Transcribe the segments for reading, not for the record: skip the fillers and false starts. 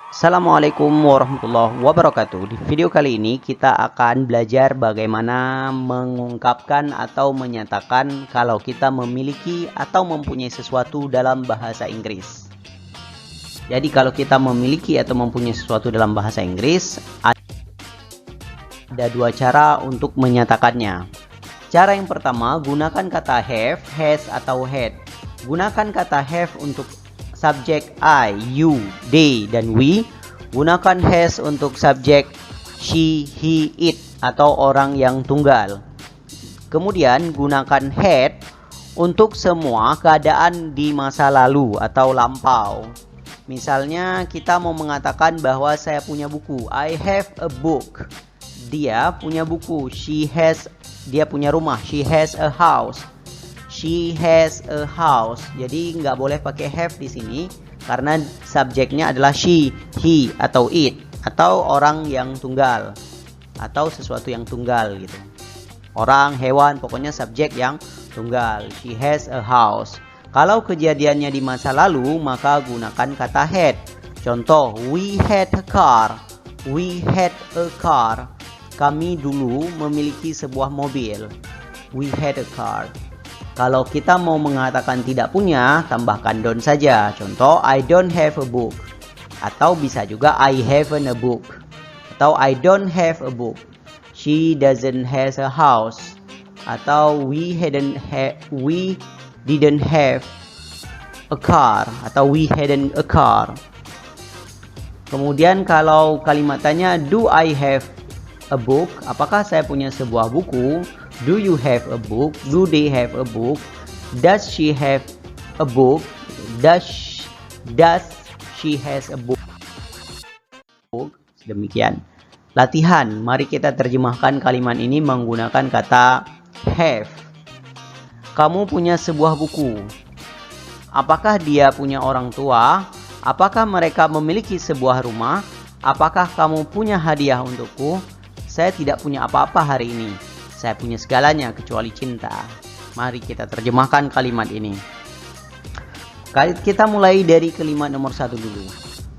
Assalamualaikum warahmatullahi wabarakatuh. Di video kali ini kita akan belajar bagaimana mengungkapkan atau menyatakan kalau kita memiliki atau mempunyai sesuatu dalam bahasa Inggris. Jadi kalau kita memiliki atau mempunyai sesuatu dalam bahasa Inggris, ada dua cara untuk menyatakannya. Cara yang pertama, gunakan kata have, has, atau had. Gunakan kata have untuk subjek I, you, they, dan we. Gunakan has untuk subjek she, he, it, atau orang yang tunggal. Kemudian gunakan had untuk semua keadaan di masa lalu atau lampau. Misalnya kita mau mengatakan bahwa saya punya buku. I have a book. Dia punya buku. Dia punya rumah. She has a house. She has a house. Jadi nggak boleh pakai have di sini karena subjeknya adalah she, he, atau it, atau orang yang tunggal atau sesuatu yang tunggal gitu. Orang, hewan, pokoknya subjek yang tunggal. She has a house. Kalau kejadiannya di masa lalu, maka gunakan kata had. Contoh, we had a car. We had a car. Kami dulu memiliki sebuah mobil. We had a car. Kalau kita mau mengatakan tidak punya, tambahkan don't saja. Contoh, I don't have a book. Atau bisa juga I haven't a book. Atau I don't have a book. She doesn't have a house. Atau we didn't have a car. Atau we hadn't a car. Kemudian kalau kalimat tanya, do I have a book? Apakah saya punya sebuah buku? Do you have a book? Do they have a book? Does she have a book? Does she has a book? Demikian. Latihan. Mari kita terjemahkan kalimat ini menggunakan kata have. Kamu punya sebuah buku. Apakah dia punya orang tua? Apakah mereka memiliki sebuah rumah? Apakah kamu punya hadiah untukku? Saya tidak punya apa-apa hari ini. Saya punya segalanya kecuali cinta. Mari kita terjemahkan kalimat ini. Kita mulai dari kalimat nomor 1 dulu.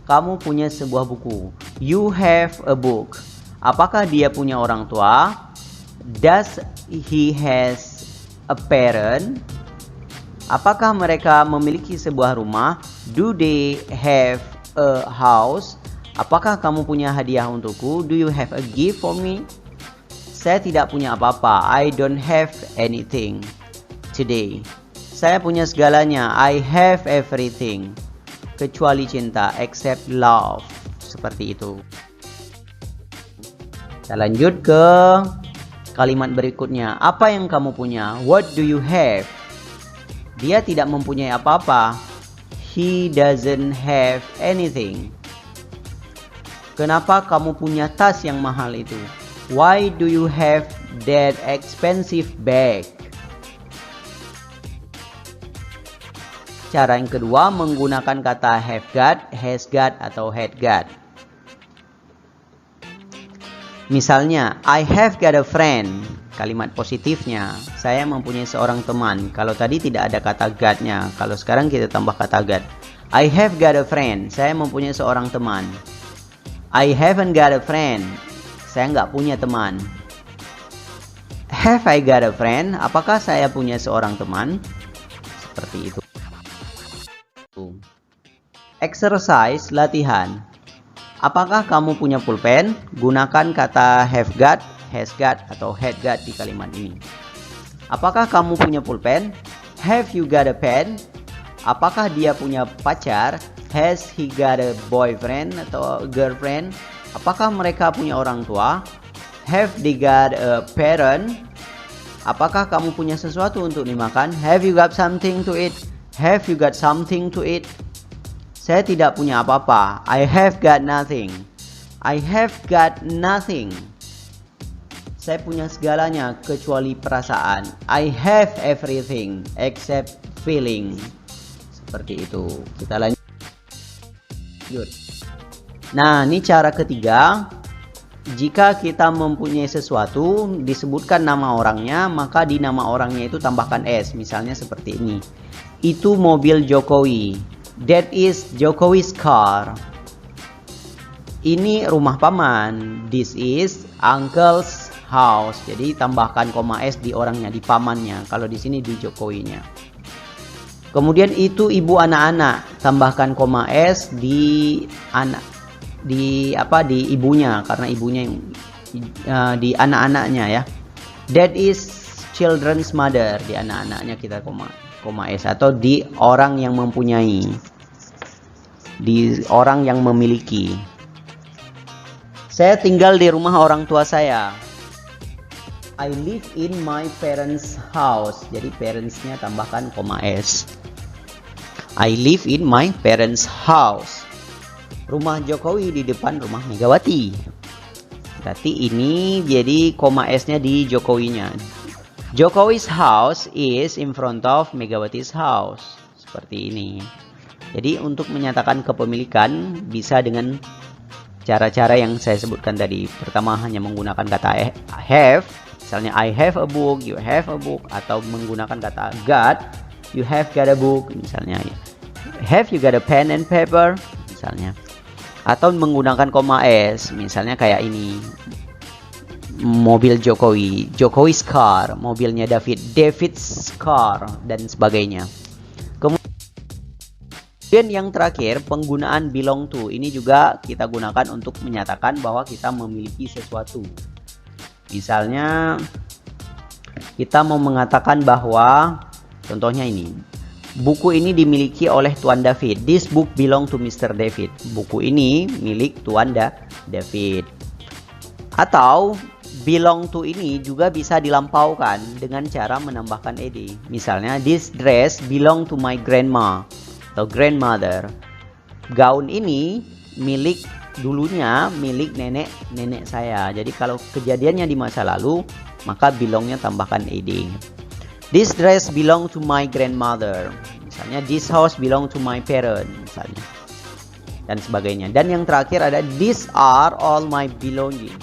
Kamu punya sebuah buku. You have a book. Apakah dia punya orang tua? Does he has a parent? Apakah mereka memiliki sebuah rumah? Do they have a house? Apakah kamu punya hadiah untukku? Do you have a gift for me? Saya tidak punya apa-apa. I don't have anything today. Saya punya segalanya. I have everything. Kecuali cinta, except love. Seperti itu. Kita lanjut ke kalimat berikutnya. Apa yang kamu punya? What do you have? Dia tidak mempunyai apa-apa. He doesn't have anything. Kenapa kamu punya tas yang mahal itu? Why do you have that expensive bag? Cara yang kedua menggunakan kata have got, has got, atau had got. Misalnya, I have got a friend. Kalimat positifnya, saya mempunyai seorang teman. Kalau tadi tidak ada kata got-nya, kalau sekarang kita tambah kata got. I have got a friend. Saya mempunyai seorang teman. I haven't got a friend. Saya nggak punya teman. Have I got a friend? Apakah saya punya seorang teman? Seperti itu. Exercise latihan. Apakah kamu punya pulpen? Gunakan kata have got, has got, atau had got di kalimat ini. Apakah kamu punya pulpen? Have you got a pen? Apakah dia punya pacar? Has he got a boyfriend atau girlfriend? Apakah mereka punya orang tua? Have they got a parent? Apakah kamu punya sesuatu untuk dimakan? Have you got something to eat? Have you got something to eat? Saya tidak punya apa-apa. I have got nothing. I have got nothing. Saya punya segalanya kecuali perasaan. I have everything except feeling. Seperti itu. Kita lanjut. Nah, ini cara ketiga. Jika kita mempunyai sesuatu, disebutkan nama orangnya, maka di nama orangnya itu tambahkan S. Misalnya seperti ini. Itu mobil Jokowi. That is Jokowi's car. Ini rumah paman. This is uncle's house. Jadi tambahkan koma s di orangnya, di pamannya. Kalau di sini di Jokowinya. Kemudian itu ibu anak-anak. Tambahkan koma s di anak, di ibunya, karena ibunya di anak-anaknya ya. That is children's mother. Di anak-anaknya kita koma s, atau di orang yang mempunyai, di orang yang memiliki. Saya tinggal di rumah orang tua saya. I live in my parents' house. Jadi parentsnya tambahkan koma s. I live in my parents' house. Rumah Jokowi di depan rumah Megawati. Berarti ini jadi koma s-nya di Jokowinya. Jokowi's house is in front of Megawati's house. Seperti ini. Jadi untuk menyatakan kepemilikan bisa dengan cara-cara yang saya sebutkan tadi. Pertama hanya menggunakan kata have. Misalnya I have a book, you have a book. Atau menggunakan kata got, you have got a book. Misalnya have you got a pen and paper. Misalnya. Atau menggunakan koma s. Misalnya kayak ini. Mobil Jokowi, Jokowi's car. Mobilnya David, David's car. Dan sebagainya. Kemudian yang terakhir, penggunaan belong to. Ini juga kita gunakan untuk menyatakan bahwa kita memiliki sesuatu. Misalnya kita mau mengatakan bahwa, contohnya ini, buku ini dimiliki oleh Tuan David. This book belong to Mr. David. Buku ini milik Tuan David. Atau belong to ini juga bisa dilampaukan dengan cara menambahkan ed. Misalnya this dress belong to my grandma atau grandmother. Gaun ini dulunya milik nenek saya. Jadi kalau kejadiannya di masa lalu, maka belongnya tambahkan ed. This dress belong to my grandmother. Misalnya this house belong to my parent, misalnya. Dan sebagainya. Dan yang terakhir ada these are all my belongings.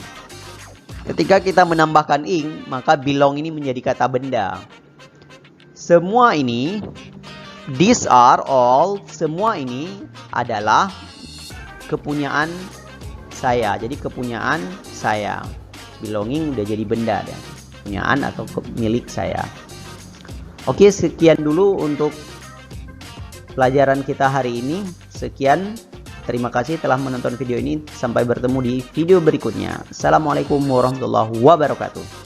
Ketika kita menambahkan ing, maka belong ini menjadi kata benda. Semua ini, these are all, semua ini adalah kepunyaan saya. Jadi kepunyaan saya. Belonging udah jadi benda ya. Kepunyaan atau milik saya. Oke, sekian dulu untuk pelajaran kita hari ini. Sekian. Terima kasih telah menonton video ini. Sampai bertemu di video berikutnya. Assalamualaikum warahmatullahi wabarakatuh.